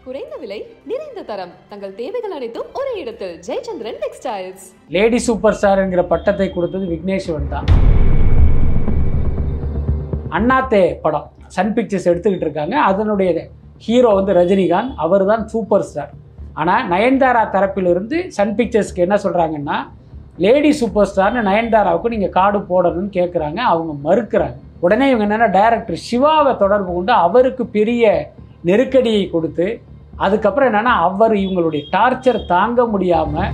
குறைந்த விலை நிறைந்த தரம் தங்கள் தேவைகள் அனைத்தும் ஒரே இடத்தில் Jayachandran textiles. Lady super star என்கிற பட்டத்தை கொடுத்தது விக்னேஸ்வரன் தான். அண்ணாத்தே படம் சன் பிக்சர்ஸ் எடுத்துக்கிட்டு இருக்காங்க. அதனுடைய ஹீரோ வந்து ரஜினிகாந்த், அவர் தான் சூப்பர் ஸ்டார். ஆனால் நயன்தாரா தரப்பிலிருந்து சன் பிக்சர்ஸ்க்கு என்ன சொல்கிறாங்கன்னா, லேடி சூப்பர் ஸ்டார்னு நயன்தாராவுக்கு நீங்கள் கார்டு போடணும்னு கேட்குறாங்க. அவங்க மறுக்கிறாங்க. உடனே இவங்க என்னென்னா டைரக்டர் சிவாவை தொடர்பு கொண்டு அவருக்கு பெரிய நெருக்கடியை கொடுத்து, அதுக்கப்புறம் என்னென்னா அவர் இவங்களுடைய டார்ச்சர் தாங்க முடியாமல்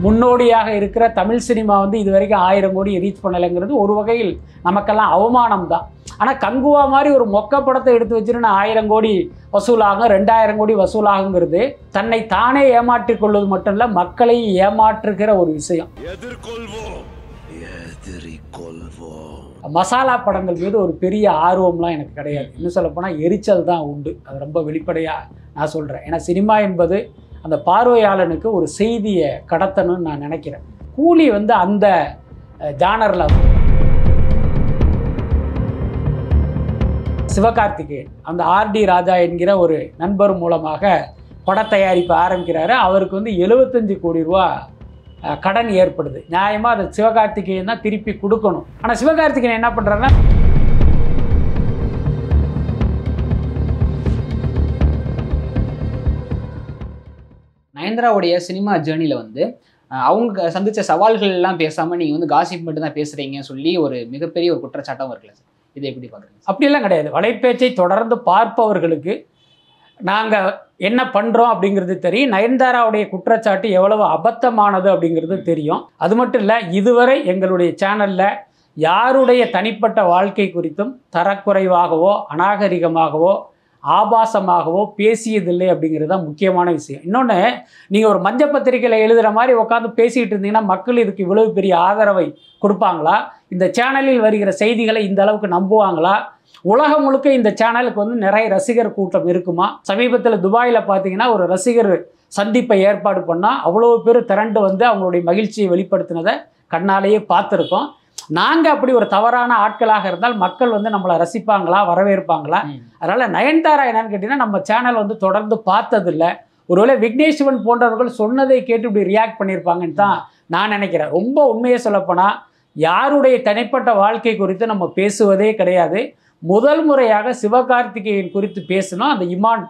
முன்னோடியாக இருக்கிற தமிழ் சினிமா வந்து இது வரைக்கும் 1000 கோடி ரீச் பண்ணலைங்கிறது ஒரு வகையில் நமக்கெல்லாம் அவமானம் தான். ஆனால் கங்குவா மாதிரி ஒரு மொக்க படத்தை எடுத்து வச்சுருன்னா 1000 கோடி வசூலாகும், 2000 கோடி வசூலாகுங்கிறது தன்னை தானே ஏமாற்றிக் கொள்வது மட்டும் இல்லை, மக்களை ஏமாற்றுகிற ஒரு விஷயம். மசாலா படங்கள் மீது ஒரு பெரிய ஆர்வம்லாம் எனக்கு கிடையாது. இன்னும் சொல்லப்போனால் எரிச்சல் தான் உண்டு. அது ரொம்ப வெளிப்படையாக நான் சொல்கிறேன். ஏன்னா சினிமா என்பது அந்த பார்வையாளனுக்கு ஒரு செய்தியை கடத்தணும்னு நான் நினைக்கிறேன். கூலி வந்து அந்த ஜானரில் சிவகார்த்திகேயன் அந்த ஆர்டி ராஜா என்கிற ஒரு நண்பர் மூலமாக பட தயாரிப்பு ஆரம்பிக்கிறாரு. அவருக்கு வந்து 75 கோடி ரூபா கடன் ஏற்படுது. நியாயமாக அதை சிவகார்த்திகேயன் தான் திருப்பி கொடுக்கணும். ஆனால் சிவகார்த்திகேயன் என்ன பண்ணுறாருன்னா, நயன்தாராவுடைய சினிமா ஜேர்னியில் வந்து அவங்க சந்தித்த சவால்கள் எல்லாம் பேசாமல் நீங்கள் வந்து காசிப் மட்டும் தான் பேசுகிறீங்கன்னு சொல்லி ஒரு மிகப்பெரிய ஒரு குற்றச்சாட்டம் இருக்குல்ல சார், இதை எப்படி பார்க்குறீங்க? அப்படியெல்லாம் கிடையாது. வலைப்பேச்சை தொடர்ந்து பார்ப்பவர்களுக்கு நாங்கள் என்ன பண்ணுறோம் அப்படிங்கிறது தெரியும். நயன்தாராவுடைய குற்றச்சாட்டு எவ்வளவு அபத்தமானது அப்படிங்கிறது தெரியும். அது மட்டும் இல்லை, இதுவரை எங்களுடைய சேனலில் யாருடைய தனிப்பட்ட வாழ்க்கை குறித்தும் தரக்குறைவாகவோ அநாகரிகமாகவோ ஆபாசமாகவோ பேசியதில்லை அப்படிங்கிறது தான் முக்கியமான விஷயம். இன்னொன்று, நீங்கள் ஒரு மஞ்சள் பத்திரிகையில் எழுதுகிற மாதிரி உட்காந்து பேசிக்கிட்டு இருந்தீங்கன்னா மக்கள் இதுக்கு இவ்வளவு பெரிய ஆதரவை கொடுப்பாங்களா? இந்த சேனலில் வருகிற செய்திகளை இந்த அளவுக்கு நம்புவாங்களா? உலகம் முழுக்க இந்த சேனலுக்கு வந்து நிறைய ரசிகர் கூட்டம் இருக்குமா? சமீபத்தில் துபாயில் பார்த்தீங்கன்னா ஒரு ரசிகர் சந்திப்பை ஏற்பாடு பண்ணால் அவ்வளோ பேர் திரண்டு வந்து அவங்களுடைய மகிழ்ச்சியை வெளிப்படுத்தினதை கண்ணாலேயே பார்த்துருக்கோம். நாங்கள் அப்படி ஒரு தவறான ஆட்களாக இருந்தால் மக்கள் வந்து நம்மளை ரசிப்பாங்களா, வரவேற்பாங்களா? அதனால் நயன்தாரா என்னன்னு கேட்டிங்கன்னா, நம்ம சேனல் வந்து தொடர்ந்து பார்த்ததில்லை. ஒருவேளை விக்னேஸ்வரன் போன்றவர்கள் சொன்னதை கேட்டு இப்படி ரியாக்ட் பண்ணியிருப்பாங்கன்னு தான் நான் நினைக்கிறேன். ரொம்ப உண்மையை சொல்லப்போனால் யாருடைய தனிப்பட்ட வாழ்க்கை குறித்து நம்ம பேசுவதே கிடையாது. முதல் முறையாக சிவகார்த்திகேயன் குறித்து பேசணும். அந்த இமான்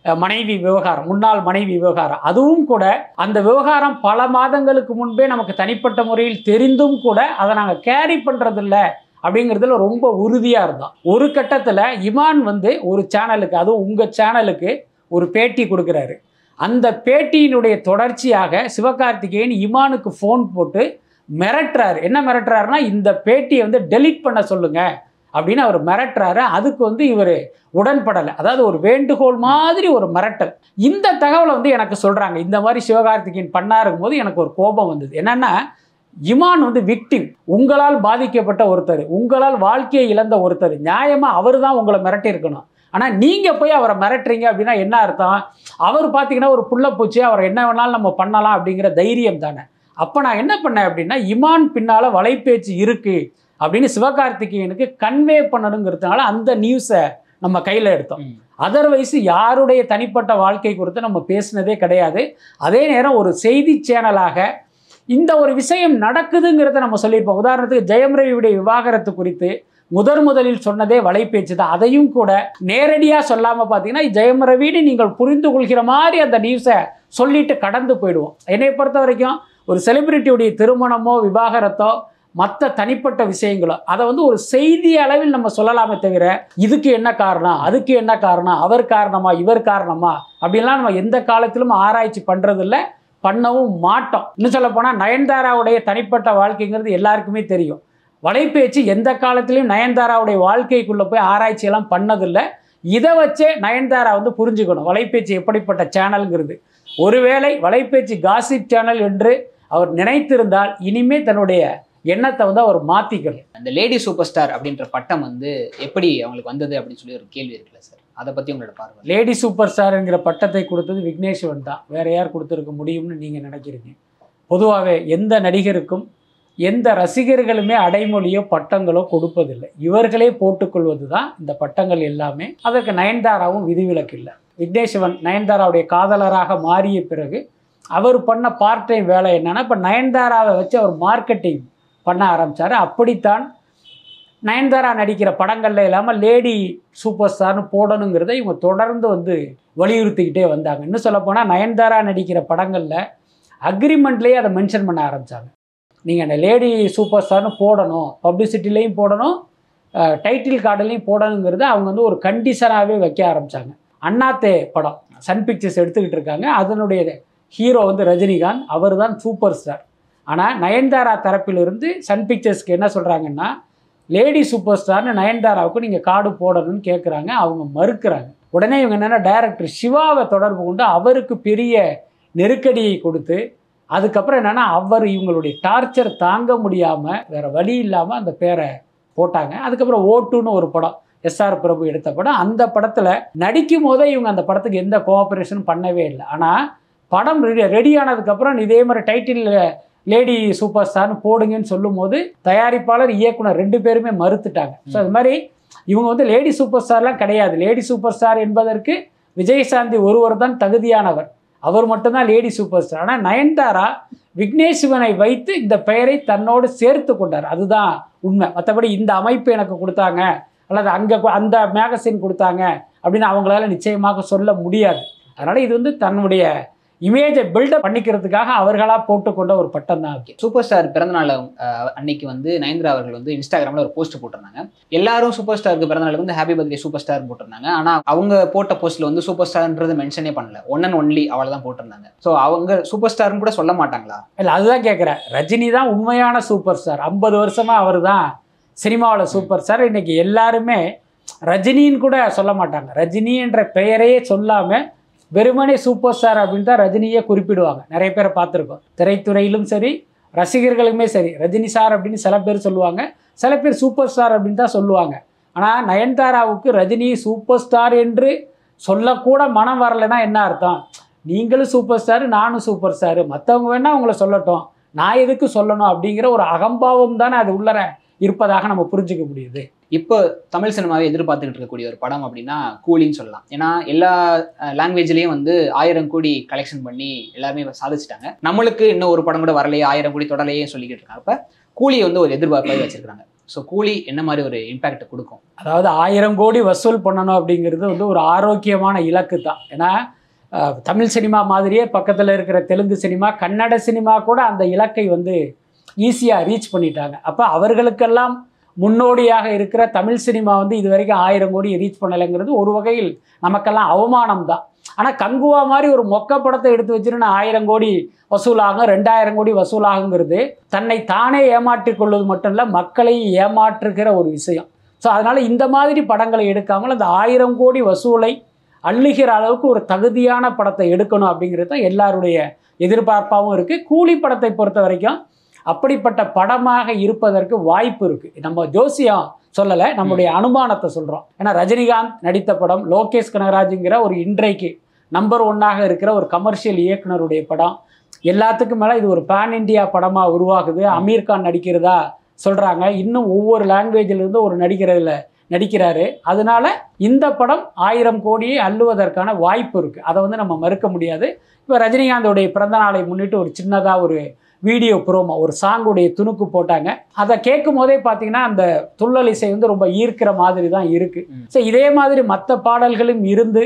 மனைவி விவகாரம், முன்னாள் மனைவி விவகாரம், அதுவும் கூட அந்த விவகாரம் பல மாதங்களுக்கு முன்பே நமக்கு தனிப்பட்ட முறையில் தெரிந்தும் கூட அதை நாங்கள் கேரி பண்ணுறதில்ல அப்படிங்கிறதுல ரொம்ப உறுதியாக இருந்தோம். ஒரு கட்டத்தில் இமான் வந்து ஒரு சேனலுக்கு, அதுவும் உங்கள் சேனலுக்கு ஒரு பேட்டி கொடுக்குறாரு. அந்த பேட்டியினுடைய தொடர்ச்சியாக சிவகார்த்திகேயன் இமானுக்கு ஃபோன் போட்டு மிரட்டுறாரு. என்ன மிரட்டுறாருன்னா, இந்த பேட்டியை வந்து டெலீட் பண்ண சொல்லுங்கள் அப்படின்னு அவர் மிரட்டுறாரு. அதுக்கு வந்து இவர் உடன்படலை. அதாவது ஒரு வேண்டுகோள் மாதிரி ஒரு மிரட்டல். இந்த தகவலை வந்து எனக்கு சொல்கிறாங்க. இந்த மாதிரி சிவகார்த்திகேயன் பண்ணாருக்கும் போது எனக்கு ஒரு கோபம் வந்தது. என்னென்னா, இமான் வந்து விக்டிம், உங்களால் பாதிக்கப்பட்ட ஒருத்தர், உங்களால் வாழ்க்கையை இழந்த ஒருத்தர். நியாயமாக அவர் தான் உங்களை மிரட்டியிருக்கணும். ஆனால் நீங்கள் போய் அவரை மிரட்டுறீங்க அப்படின்னா என்ன அர்த்தம்? அவர் பார்த்தீங்கன்னா ஒரு புள்ளப்பூச்சி, அவர் என்ன வேணாலும் நம்ம பண்ணலாம் அப்படிங்கிற தைரியம் தானே. அப்போ நான் என்ன பண்ணேன் அப்படின்னா, இமான் பின்னால் வலைப்பேச்சு இருக்குது அப்படின்னு சிவகார்த்திகேயனுக்கு கன்வே பண்ணணுங்கிறதுனால அந்த நியூஸை நம்ம கையில் எடுத்தோம். அதர்வைஸ் யாருடைய தனிப்பட்ட வாழ்க்கை குறித்து நம்ம பேசினதே கிடையாது. அதே நேரம் ஒரு செய்தி சேனலாக இந்த ஒரு விஷயம் நடக்குதுங்கிறத நம்ம சொல்லியிருப்போம். உதாரணத்துக்கு ஜெயம் ரவியுடைய விவாகரத்து குறித்து முதலில் சொன்னதே வலைப்பேச்சு தான். அதையும் கூட நேரடியாக சொல்லாமல் பார்த்தீங்கன்னா, ஜெயம் ரவின்னு நீங்கள் புரிந்து கொள்கிற மாதிரி அந்த நியூஸை சொல்லிட்டு கடந்து போயிடுவோம். என்னை பொறுத்த வரைக்கும் ஒரு செலிபிரிட்டியுடைய திருமணமோ விவாகரத்தோ மற்ற தனிப்பட்ட விஷயங்களோ அதை வந்து ஒரு செய்தி அளவில் நம்ம சொல்லலாமே தவிர, இதுக்கு என்ன காரணம், அதுக்கு என்ன காரணம், அவர் காரணமா, இவர் காரணமா அப்படின்லாம் நம்ம எந்த காலத்திலும் ஆராய்ச்சி பண்ணுறதில்ல, பண்ணவும் மாட்டோம். இன்னும் சொல்ல போனால் நயன்தாராவுடைய தனிப்பட்ட வாழ்க்கைங்கிறது எல்லாருக்குமே தெரியும். வலைப்பேச்சு எந்த காலத்திலையும் நயன்தாராவுடைய வாழ்க்கைக்குள்ளே போய் ஆராய்ச்சியெல்லாம் பண்ணதில்லை. இதை வச்சே நயன்தாரா வந்து புரிஞ்சுக்கணும் வலைப்பேச்சு எப்படிப்பட்ட சேனலுங்கிறது. ஒருவேளை வலைப்பேச்சு காசிப் சேனல் என்று அவர் நினைத்திருந்தால் இனிமே தன்னுடைய எண்ணத்தை வந்து அவர் மாற்றிக்கணும். அந்த லேடி சூப்பர் ஸ்டார் அப்படின்ற பட்டம் வந்து எப்படி அவங்களுக்கு வந்தது அப்படின்னு சொல்லி ஒரு கேள்வி இருக்குல்ல சார், அதை பற்றி உங்களோட பார்வை? லேடி சூப்பர் ஸ்டார்ங்கிற பட்டத்தை கொடுத்தது விக்னேஸ்வரன் தான். வேறு யார் கொடுத்துருக்க முடியும்னு நீங்கள் நினைக்கிறீங்க? பொதுவாகவே எந்த நடிகருக்கும் எந்த ரசிகர்களுமே அடைமொழியோ பட்டங்களோ கொடுப்பதில்லை. இவர்களே போட்டுக்கொள்வது தான் இந்த பட்டங்கள் எல்லாமே. அதற்கு நயன்தாராவும் விதிவிலக்கு இல்லை. விக்னேஸ்வரன் நயன்தாராவுடைய காதலராக மாறிய பிறகு அவர் பண்ண பார்ட் டைம் வேலை என்னன்னா, இப்போ நயன்தாராவை வச்சு அவர் மார்க்கெட்டிங் பண்ண ஆரம்பித்தார். அப்படித்தான் நயன்தாரா நடிக்கிற படங்கள்ல இல்லாமல் லேடி சூப்பர் ஸ்டார்னு போடணுங்கிறத இவங்க தொடர்ந்து வந்து வலியுறுத்திக்கிட்டே வந்தாங்க. இன்னும் சொல்லப்போனால் நயன்தாரா நடிக்கிற படங்களில் அக்ரிமெண்ட்லேயே அதை மென்ஷன் பண்ண ஆரம்பித்தாங்க. நீங்கள் அந்த லேடி சூப்பர் ஸ்டார்னு போடணும், பப்ளிசிட்டிலையும் போடணும், டைட்டில் கார்டுலையும் போடணுங்கிறத அவங்க வந்து ஒரு கண்டிஷனாகவே வைக்க ஆரம்பித்தாங்க. அண்ணாத்தே படம் சன் பிக்சர்ஸ் எடுத்துக்கிட்டு இருக்காங்க. அதனுடைய ஹீரோ வந்து ரஜினிகாந்த், அவர் தான் சூப்பர் ஸ்டார். ஆனால் நயன்தாரா தரப்பிலிருந்து சன் பிக்சர்ஸ்க்கு என்ன சொல்கிறாங்கன்னா, லேடி சூப்பர் ஸ்டார்னு நயன்தாராவுக்கு நீங்கள் கார்டு போடணும்னு கேட்குறாங்க. அவங்க மறுக்கிறாங்க. உடனே இவங்க என்னென்னா டைரக்டர் சிவாவை தொடர்பு கொண்டு அவருக்கு பெரிய நெருக்கடியை கொடுத்து, அதுக்கப்புறம் என்னென்னா அவர் இவங்களுடைய டார்ச்சர் தாங்க முடியாமல் வேறு வழி இல்லாமல் அந்த பேரை போட்டாங்க. அதுக்கப்புறம் ஓட்டுன்னு ஒரு படம் எஸ்ஆர் பிரபு எடுத்த படம். அந்த படத்தில் நடிக்கும் போதே இவங்க அந்த படத்துக்கு எந்த கோஆப்ரேஷனும் பண்ணவே இல்லை. ஆனால் படம் ரெடி ஆனதுக்கப்புறம் இதே மாதிரி டைட்டில் லேடி சூப்பர் ஸ்டார்னு போடுங்கன்னு சொல்லும் போது தயாரிப்பாளர் இயக்குனர் 2 பேருமே மறுத்துட்டாங்க. ஸோ அது மாதிரி இவங்க வந்து லேடி சூப்பர் ஸ்டார்லாம் கிடையாது. லேடி சூப்பர் ஸ்டார் என்பதற்கு விஜயசாந்தி ஒருவர் தான் தகுதியானவர். அவர் மட்டும்தான் லேடி சூப்பர் ஸ்டார். ஆனால் நயன்தாரா விக்னேஸ்வரனை வைத்து இந்த பெயரை தன்னோடு சேர்த்து கொண்டார். அதுதான் உண்மை. மற்றபடி இந்த அமைப்பு எனக்கு கொடுத்தாங்க அல்லது அங்கே அந்த மேகசின் கொடுத்தாங்க அப்படின்னு அவங்களால நிச்சயமாக சொல்ல முடியாது. அதனால் இது வந்து தன்னுடைய இமேஜை பில்டப் பண்ணிக்கிறதுக்காக அவர்களாக போட்டுக்கொண்ட ஒரு பட்டம் தான். சூப்பர் ஸ்டார் பிறந்தநாள் அன்னைக்கு வந்து நயன்தாரா அவர்கள் வந்து இன்ஸ்டாகிராமில் ஒரு போஸ்ட் போட்டிருந்தாங்க. எல்லாரும் சூப்பர் ஸ்டாருக்கு பிறந்தநாளுக்கு வந்து ஹாப்பி பர்த்டே சூப்பர் ஸ்டார் போட்டிருந்தாங்க. ஆனால் அவங்க போட்ட போஸ்ட்டில் வந்து சூப்பர் ஸ்டார்ன்றது மென்ஷனே பண்ணல. ஒன் அண்ட் ஒன்லி அவளை தான் போட்டிருந்தாங்க. ஸோ அவங்க சூப்பர் ஸ்டார்னு கூட சொல்ல மாட்டாங்களா? இல்லை, அதுதான் கேட்குறேன். ரஜினி தான் உண்மையான சூப்பர் ஸ்டார். 50 வருஷமாக அவர் தான் சினிமாவில் சூப்பர் ஸ்டார். இன்றைக்கி எல்லாருமே ரஜினின்னு கூட சொல்ல மாட்டாங்க. ரஜினி என்ற பெயரையே சொல்லாமல் வெறுமனே சூப்பர் ஸ்டார் அப்படின்னு தான் ரஜினியே குறிப்பிடுவாங்க. நிறைய பேரை பார்த்துருக்கோம். திரைத்துறையிலும் சரி, ரசிகர்களுமே சரி, ரஜினி சார் அப்படின்னு சில பேர் சொல்லுவாங்க, சில பேர் சூப்பர் ஸ்டார் அப்படின்னு தான் சொல்லுவாங்க. ஆனால் நயன்தாராவுக்கு ரஜினி சூப்பர் ஸ்டார் என்று சொல்லக்கூட மனம் வரலைன்னா என்ன அர்த்தம்? நீங்களும் சூப்பர் ஸ்டாரு, நானும் சூப்பர் ஸ்டாரு, மற்றவங்க வேணால் உங்களை சொல்லட்டும், நான் எதுக்கு சொல்லணும் அப்படிங்கிற ஒரு அகம்பாவம் தானே அது உள்ளர இருப்பதாக நம்ம புரிஞ்சுக்க முடியுது. இப்போ தமிழ் சினிமாவை எதிர்பார்த்துக்கிட்டு இருக்கக்கூடிய ஒரு படம் அப்படின்னா கூலின்னு சொல்லலாம். ஏன்னா எல்லா லாங்குவேஜ்லேயும் வந்து 1000 கோடி கலெக்ஷன் பண்ணி எல்லாருமே சாதிச்சிட்டாங்க. நம்மளுக்கு இன்னும் ஒரு படம் கூட வரலையே, 1000 கோடி தொடலையே சொல்லிக்கிட்டு இருக்காங்க. இப்போ கூலியை வந்து ஒரு எதிர்பார்ப்பாக வச்சிருக்காங்க. ஸோ கூலி என்ன மாதிரி ஒரு இம்பேக்ட் கொடுக்கும்? அதாவது 1000 கோடி வசூல் பண்ணணும் அப்படிங்கிறது வந்து ஒரு ஆரோக்கியமான இலக்கு தான். ஏன்னா தமிழ் சினிமா மாதிரியே பக்கத்தில் இருக்கிற தெலுங்கு சினிமா, கன்னட சினிமா கூட அந்த இலக்கை வந்து ஈஸியாக ரீச் பண்ணிட்டாங்க. அப்போ அவர்களுக்கெல்லாம் முன்னோடியாக இருக்கிற தமிழ் சினிமா வந்து இது வரைக்கும் 1000 கோடி ரீச் பண்ணலைங்கிறது ஒரு வகையில் நமக்கெல்லாம் அவமானம் தான். ஆனால் கங்குவா மாதிரி ஒரு மொக்க படத்தை எடுத்து வச்சுருன்னா 1000 கோடி வசூலாகும், 2000 கோடி வசூலாகுங்கிறது தன்னை தானே ஏமாற்றிக் கொள்வது மட்டும் இல்லை, மக்களை ஏமாற்றுகிற ஒரு விஷயம். ஸோ அதனால் இந்த மாதிரி படங்களை எடுக்காமல் அந்த 1000 கோடி வசூலை அள்ளுகிற அளவுக்கு ஒரு தகுதியான படத்தை எடுக்கணும் அப்படிங்கிறது தான் எல்லாருடைய எதிர்பார்ப்பாகவும் இருக்குது. கூலி படத்தை பொறுத்த வரைக்கும் அப்படிப்பட்ட படமாக இருப்பதற்கு வாய்ப்பு இருக்குது. நம்ம ஜோசியம் சொல்லலை, நம்முடைய அனுமானத்தை சொல்கிறோம். ஏன்னா ரஜினிகாந்த் நடித்த படம், லோகேஷ் கனகராஜுங்கிற ஒரு இன்றைக்கு நம்பர் 1ஆக இருக்கிற ஒரு கமர்ஷியல் இயக்குனருடைய படம், எல்லாத்துக்கும் மேலே இது ஒரு பேன் இண்டியா படமாக உருவாகுது. அமீர் கான் நடிக்கிறதா சொல்கிறாங்க. இன்னும் ஒவ்வொரு லாங்குவேஜிலிருந்து ஒரு நடிக்கிறாரு. அதனால இந்த படம் 1000 கோடியை அள்ளுவதற்கான வாய்ப்பு இருக்குது. அதை வந்து நம்ம மறுக்க முடியாது. இப்போ ரஜினிகாந்தோடைய பிறந்தநாளை முன்னிட்டு ஒரு சின்னதாக ஒரு வீடியோ ப்ரோமோ, ஒரு சாங்குடைய துணுக்கு போட்டாங்க. அதை கேட்கும் போதே பார்த்தீங்கன்னா அந்த துள்ளல் இசை வந்து ரொம்ப ஈர்க்கிற மாதிரி தான் இருக்குது. ஸோ இதே மாதிரி மற்ற பாடல்களும் இருந்து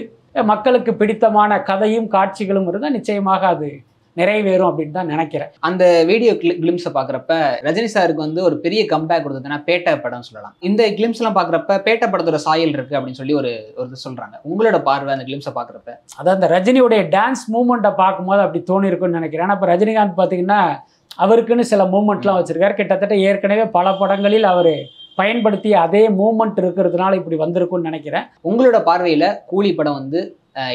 மக்களுக்கு பிடித்தமான கதையும் காட்சிகளும் இருந்தால் நிச்சயமாக அது நிறைவேறும் அப்படின்னு தான் நினைக்கிறேன். அந்த வீடியோ கிளிம்ஸை பார்க்குறப்ப ரஜினி சாருக்கு வந்து ஒரு பெரிய கம்பேக் கொடுத்ததுன்னா பேட்டை படம் சொல்லலாம். இந்த கிளிம்ஸ்லாம் பார்க்குறப்ப பேட்டை படத்தோட சாயல் இருக்குது அப்படின்னு சொல்லி ஒரு சொல்கிறாங்க. உங்களோட பார்வை அந்த கிளிம்ஸை பார்க்குறப்ப? அதாவது அந்த ரஜினியுடைய டான்ஸ் மூமெண்ட்டை பார்க்கும்போது அப்படி தோணிருக்குன்னு நினைக்கிறேன். ஆனால் இப்போ ரஜினிகாந்த் பார்த்தீங்கன்னா அவருக்குன்னு சில மூமெண்ட்லாம் வச்சுருக்காரு. கிட்டத்தட்ட ஏற்கனவே பல படங்களில் அவர் பயன்படுத்திய அதே மூமெண்ட் இருக்கிறதுனால இப்படி வந்திருக்குன்னு நினைக்கிறேன். உங்களோட பார்வையில் கூலி படம் வந்து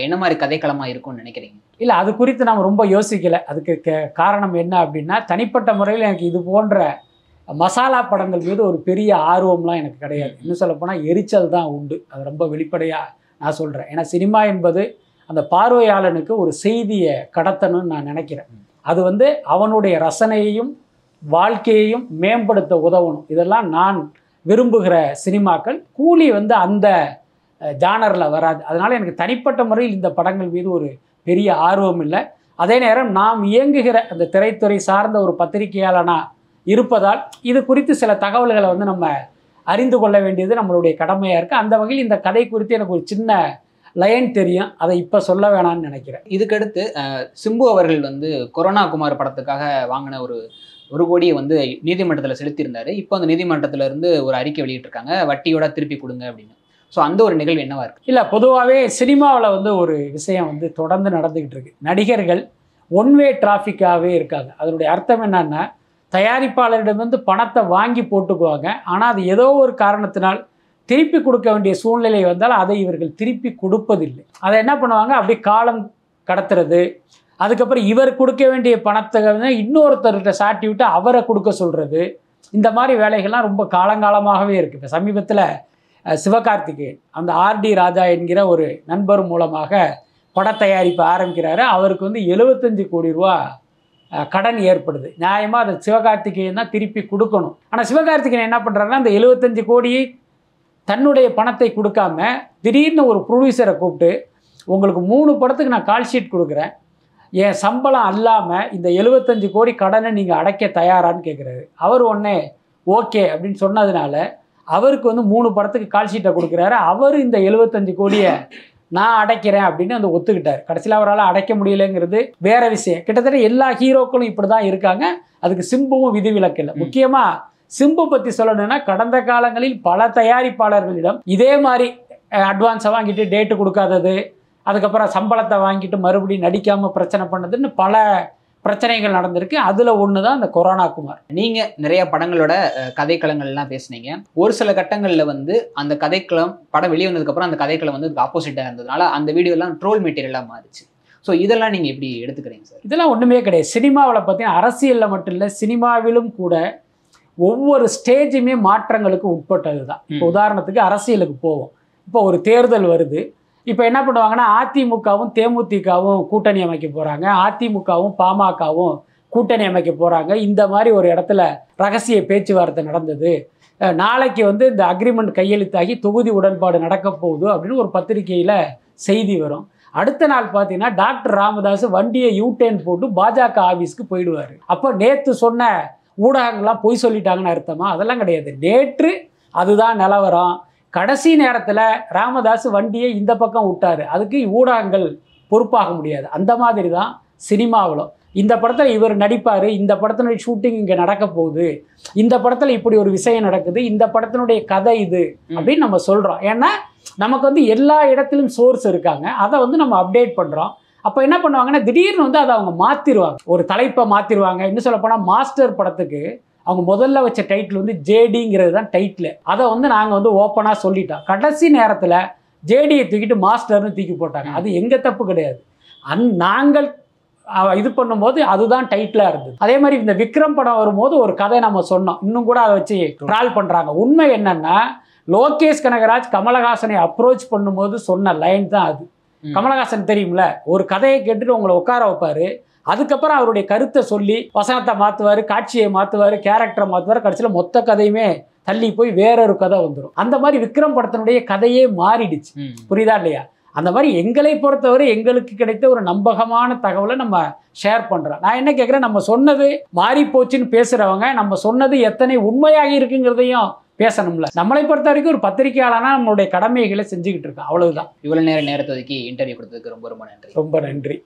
என்ன மாதிரி கதைக்களமாக இருக்கும்னு நினைக்கிறீங்க? இல்லை, அது குறித்து நாம் ரொம்ப யோசிக்கலை. அதுக்கு காரணம் என்ன அப்படின்னா, தனிப்பட்ட முறையில் எனக்கு இது போன்ற மசாலா படங்கள் மீது ஒரு பெரிய ஆர்வம்லாம் எனக்கு கிடையாது. இன்னும் சொல்லப்போனால் எரிச்சல் தான் உண்டு. அது ரொம்ப வெளிப்படையாக நான் சொல்கிறேன். ஏன்னா சினிமா என்பது அந்த பார்வையாளனுக்கு ஒரு செய்தியை கடத்தணும்னு நான் நினைக்கிறேன். அது வந்து அவனுடைய ரசனையையும் வாழ்க்கையையும் மேம்படுத்த உதவணும். இதெல்லாம் நான் விரும்புகிற சினிமாக்கள். கூலி வந்து அந்த ஜானரில் வராது. அதனால் எனக்கு தனிப்பட்ட முறையில் இந்த படங்கள் மீது ஒரு பெரிய ஆர்வம் இல்லை. அதே நேரம் நாம் இயங்குகிற அந்த திரைத்துறை சார்ந்த ஒரு பத்திரிகையாளனாக இருப்பதால் இது குறித்து சில தகவல்களை வந்து நம்ம அறிந்து கொள்ள வேண்டியது நம்மளுடைய கடமையாக இருக்குது. அந்த வகையில் இந்த கதை குறித்து எனக்கு ஒரு சின்ன லைன் தெரியும், அதை இப்போ சொல்ல வேணாம்னு நினைக்கிறேன். இதுக்கடுத்து சிம்பு அவர்கள் வந்து கொரோனா குமார் படத்துக்காக வாங்கின ஒரு கோடியை வந்து நீதிமன்றத்தில் செலுத்தியிருந்தாரு. இப்போ அந்த நீதிமன்றத்துல இருந்து ஒரு அறிக்கை வெளியிட்டிருக்காங்க, வட்டியோட திருப்பி கொடுங்க அப்படின்னு. ஸோ அந்த ஒரு நிகழ்வு என்னவா இருக்கு? இல்லை, பொதுவாகவே சினிமாவில் வந்து ஒரு விஷயம் வந்து தொடர்ந்து நடந்துக்கிட்டு இருக்கு. நடிகர்கள் ஒன்வே டிராஃபிக்காகவே இருக்காங்க. அதனுடைய அர்த்தம் என்னன்னா, தயாரிப்பாளரிடமிருந்து பணத்தை வாங்கி போட்டுக்குவாங்க. ஆனால் அது ஏதோ ஒரு காரணத்தினால் திருப்பி கொடுக்க வேண்டிய சூழ்நிலை வந்தால் அதை இவர்கள் திருப்பி கொடுப்பதில்லை. அதை என்ன பண்ணுவாங்க, அப்படி காலம் கடத்துறது. அதுக்கப்புறம் இவர் கொடுக்க வேண்டிய பணத்தை வந்து இன்னொருத்தர்கிட்ட சாட்டி விட்டு அவரை கொடுக்க சொல்கிறது. இந்த மாதிரி வேலைகள்லாம் ரொம்ப காலங்காலமாகவே இருக்குது. இப்போ சமீபத்தில் சிவகார்த்திகேயன் அந்த ஆர்டி ராஜா என்கிற ஒரு நண்பர் மூலமாக பட தயாரிப்பு ஆரம்பிக்கிறாரு. அவருக்கு வந்து 75 கோடி ரூபா கடன் ஏற்படுது. நியாயமாக அதை சிவகார்த்திகேயன் தான் திருப்பி கொடுக்கணும். ஆனால் சிவகார்த்திகேயன் என்ன பண்ணுறாருன்னா, அந்த 75 கோடியை தன்னுடைய பணத்தை கொடுக்காம திடீர்னு ஒரு ப்ரொடியூசரை கூப்பிட்டு, உங்களுக்கு 3 படத்துக்கு நான் கால் ஷீட் கொடுக்குறேன், என் சம்பளம் அல்லாமல் இந்த 75 கோடி கடனை நீங்கள் அடைக்க தயாரான்னு கேட்குறாரு. அவர் உடனே ஓகே அப்படின்னு சொன்னதுனால அவருக்கு வந்து 3 படத்துக்கு கால் ஷீட்டை கொடுக்குறாரு. அவர் இந்த 75 கோடியை நான் அடைக்கிறேன் அப்படின்னு வந்து ஒத்துக்கிட்டார். கடைசியில் அவரால் அடைக்க முடியலைங்கிறது வேற விஷயம். கிட்டத்தட்ட எல்லா ஹீரோக்களும் இப்படி தான் இருக்காங்க. அதுக்கு சிம்புவும் விதிவிலக்கு இல்லை. முக்கியமாக சிம்பு பற்றி சொல்லணும்னா, கடந்த காலங்களில் பல தயாரிப்பாளர்களிடம் இதே மாதிரி அட்வான்ஸை வாங்கிட்டு டேட்டு கொடுக்காதது, அதுக்கப்புறம் சம்பளத்தை வாங்கிட்டு மறுபடியும் நடிக்காமல் பிரச்சனை பண்ணதுன்னு பல பிரச்சனைகள் நடந்திருக்கு. அதில் ஒன்று தான் இந்த கொரோனா குமார். நீங்கள் நிறைய படங்களோட கதைக்களங்கள்லாம் பேசுனீங்க. ஒரு சில கட்டங்களில் வந்து அந்த கதைக்களம் படம் வெளியே வந்ததுக்கப்புறம் அந்த கதைக்களம் வந்து ஆப்போசிட்டாக இருந்ததுனால அந்த வீடியோலாம் ட்ரோல் மெட்டீரியலாக மாறிச்சு. ஸோ இதெல்லாம் நீங்கள் எப்படி எடுத்துக்கிறீங்க சார்? இதெல்லாம் ஒன்றுமே கிடையாது. சினிமாவில் பார்த்தீங்கன்னா, அரசியலில் மட்டும் இல்லை, சினிமாவிலும் கூட ஒவ்வொரு ஸ்டேஜுமே மாற்றங்களுக்கு உட்பட்டது தான். இப்போ உதாரணத்துக்கு அரசியலுக்கு போவோம். இப்போ ஒரு தேர்தல் வருது. இப்போ என்ன பண்ணுவாங்கன்னா, அதிமுகவும் தேமுதிகவும் கூட்டணி அமைக்க போகிறாங்க, அதிமுகவும் பாமகவும் கூட்டணி அமைக்க போகிறாங்க. இந்த மாதிரி ஒரு இடத்துல ரகசிய பேச்சுவார்த்தை நடந்தது, நாளைக்கு வந்து இந்த அக்ரிமெண்ட் கையெழுத்தாகி தொகுதி உடன்பாடு நடக்க போகுது அப்படின்னு ஒரு பத்திரிகையில் செய்தி வரும். அடுத்த நாள் பார்த்தீங்கன்னா, டாக்டர் ராமதாஸ் வண்டியை யூடர்ன் போட்டு பாஜக ஆஃபீஸ்க்கு போயிடுவார். அப்போ நேற்று சொன்ன ஊடகங்கள்லாம் பொய் சொல்லிட்டாங்கன்னு அர்த்தமா? அதெல்லாம் கிடையாது. நேற்று அதுதான் நிலவரம். கடைசி நேரத்தில் ராமதாஸ் வண்டியை இந்த பக்கம் விட்டார். அதுக்கு ஊடகங்கள் பொறுப்பாக முடியாது. அந்த மாதிரி தான் சினிமாவிலும். இந்த படத்தில் இவர் நடிப்பார், இந்த படத்தினுடைய ஷூட்டிங் இங்கே நடக்க போகுது, இந்த படத்தில் இப்படி ஒரு விஷயம் நடக்குது, இந்த படத்தினுடைய கதை இது அப்படின்னு நம்ம சொல்கிறோம். ஏன்னா நமக்கு வந்து எல்லா இடத்திலும் சோர்ஸ் இருக்காங்க, அதை வந்து நம்ம அப்டேட் பண்ணுறோம். அப்போ என்ன பண்ணுவாங்கன்னா, திடீர்னு வந்து அதை அவங்க மாற்றிடுவாங்க, ஒரு தலைப்பை மாற்றிடுவாங்க. இன்னும் சொல்ல போனால் மாஸ்டர் படத்துக்கு அவங்க முதல்ல வச்ச டைட்டில் வந்து ஜேடிங்கிறது தான் டைட்டில். அதை வந்து நாங்கள் வந்து ஓப்பனாக சொல்லிட்டோம். கடைசி நேரத்தில் ஜேடியை தூக்கிட்டு மாஸ்டர்னு தூக்கி போட்டாங்க. அது எங்கள் தப்பு கிடையாது. நாங்கள் இது பண்ணும்போது அதுதான் டைட்டிலாக இருந்தது. அதே மாதிரி இந்த விக்ரம் படம் வரும்போது ஒரு கதை நம்ம சொன்னோம், இன்னும் கூட அதை வச்சு ட்ரால் பண்ணுறாங்க. உண்மை என்னன்னா, லோகேஷ் கனகராஜ் கமலஹாசனை அப்ரோச் பண்ணும்போது சொன்ன லைன் தான் அது. கமலஹாசன் தெரியும்ல, ஒரு கதையை கேட்டுட்டு உங்களை உட்கார வைப்பார், அதுக்கப்புறம் அவருடைய கருத்தை சொல்லி வசனத்தை மாற்றுவார், காட்சியை மாற்றுவார், கேரக்டரை மாற்றுவார், கடைசியில் மொத்த கதையுமே தள்ளி போய் வேறொரு கதை வந்துடும். அந்த மாதிரி விக்ரம் படத்தினுடைய கதையே மாறிடுச்சு. புரியுதா இல்லையா? அந்த மாதிரி எங்களை பொறுத்தவரை எங்களுக்கு கிடைத்த ஒரு நம்பகமான தகவலை நம்ம ஷேர் பண்ணுறோம். நான் என்ன கேட்குறேன், நம்ம சொன்னது மாறி போச்சுன்னு பேசுகிறவங்க நம்ம சொன்னது எத்தனை உண்மையாக இருக்குங்கிறதையும் பேசணும்ல. நம்மளை பொறுத்த வரைக்கும் ஒரு பத்திரிகையாளனா நம்மளுடைய கடமைகளை செஞ்சுக்கிட்டு இருக்கோம், அவ்வளவுதான். இவ்வளவு நேரத்தை ஒதுக்கி இன்டர்வியூ கொடுத்ததுக்கு ரொம்ப ரொம்ப நன்றி. ரொம்ப நன்றி.